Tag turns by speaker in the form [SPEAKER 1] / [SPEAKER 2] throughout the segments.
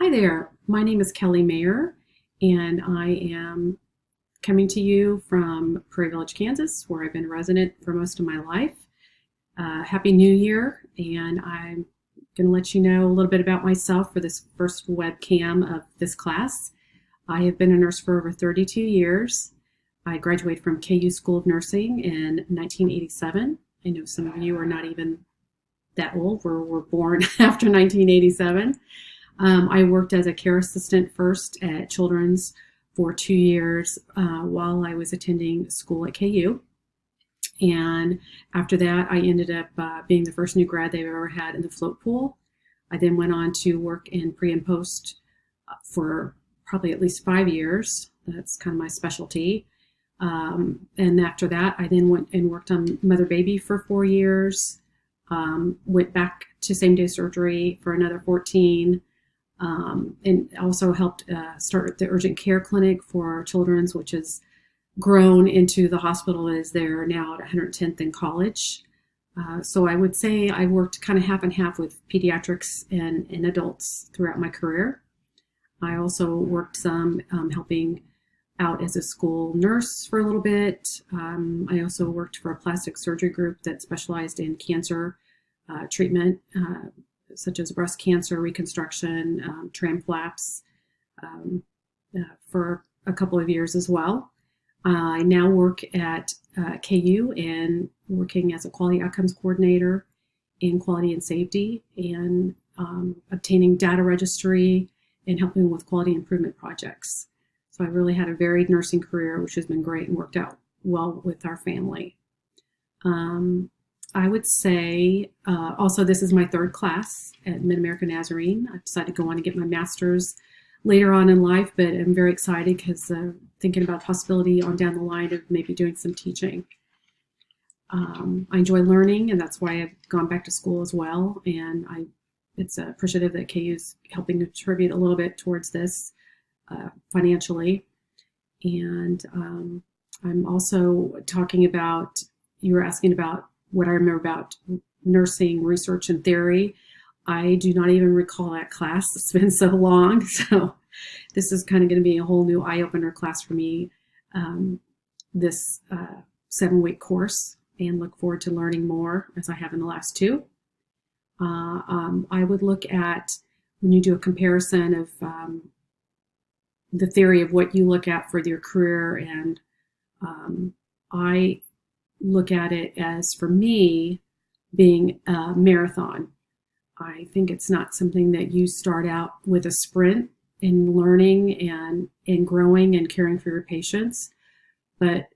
[SPEAKER 1] Hi there, my name is Kelly Mayer, and I am coming to you from Prairie Village, Kansas, where I've been a resident for most of my life. Happy New Year, and I'm going to let you know a little bit about myself for this first webcam of this class. I have been a nurse for over 32 years. I graduated from KU School of Nursing in 1987. I know some of you are not even that old, were born after 1987. I worked as a care assistant first at Children's for 2 years while I was attending school at KU. And after that, I ended up being the first new grad they've ever had in the float pool. I then went on to work in pre and post for probably at least 5 years. That's kind of my specialty. And after that, I then went and worked on mother baby for 4 years. Went back to same day surgery for another 14. And also helped start the urgent care clinic for Children's, which has grown into the hospital as they're now at 110th in College. So I would say I worked kind of half and half with pediatrics and adults throughout my career. I also worked some helping out as a school nurse for a little bit. I also worked for a plastic surgery group that specialized in cancer treatment, such as breast cancer reconstruction, tram flaps, for a couple of years as well. I now work at KU and working as a quality outcomes coordinator in quality and safety and obtaining data registry and helping with quality improvement projects. So I really had a varied nursing career, which has been great and worked out well with our family. I would say also this is my third class at Mid-America Nazarene. I decided to go on and get my master's later on in life, but I'm very excited because thinking about possibility on down the line of maybe doing some teaching. I enjoy learning, and that's why I've gone back to school as well. And it's appreciative that KU is helping contribute a little bit towards this financially. And I'm also talking about, you were asking about what I remember about nursing research and theory. I do not even recall that class. It's been so long. So this is kind of going to be a whole new eye-opener class for me, this 7-week course, and look forward to learning more as I have in the last two. I would look at, when you do a comparison of the theory of what you look at for your career, and I look at it as, for me, being a marathon. I think it's not something that you start out with a sprint in learning and growing and caring for your patients, but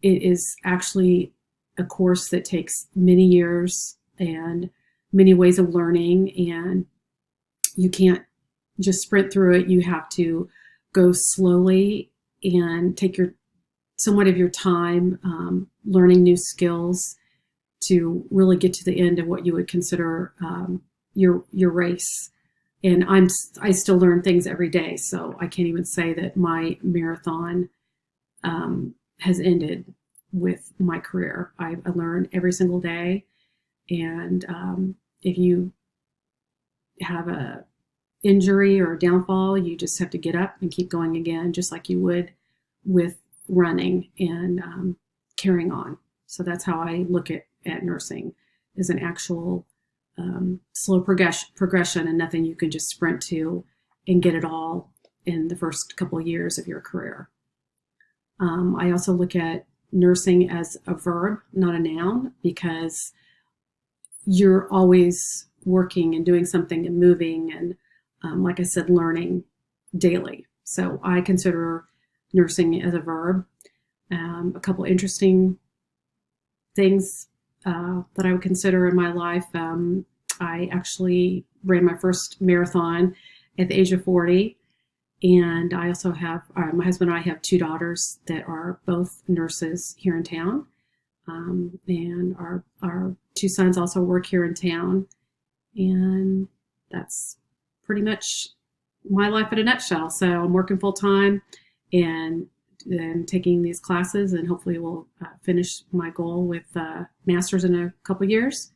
[SPEAKER 1] it is actually a course that takes many years and many ways of learning, and you can't just sprint through it. You have to go slowly and take somewhat of your time learning new skills to really get to the end of what you would consider your race. And I still learn things every day, so I can't even say that my marathon has ended with my career. I learn every single day, and if you have a injury or a downfall, you just have to get up and keep going again, just like you would with running and carrying on. So that's how I look at nursing, as an actual slow progression and nothing you can just sprint to and get it all in the first couple of years of your career. I also look at nursing as a verb, not a noun, because you're always working and doing something and moving and, like I said, learning daily. So I consider nursing as a verb. A couple interesting things that I would consider in my life. I actually ran my first marathon at the age of 40. And I also have, my husband and I have 2 daughters that are both nurses here in town. And our 2 sons also work here in town. And that's pretty much my life in a nutshell. So I'm working full time and taking these classes, and hopefully we'll finish my goal with master's in a couple years.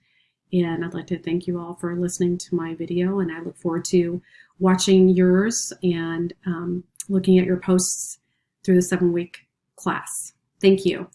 [SPEAKER 1] And I'd like to thank you all for listening to my video, and I look forward to watching yours and looking at your posts through the 7-week class. Thank you.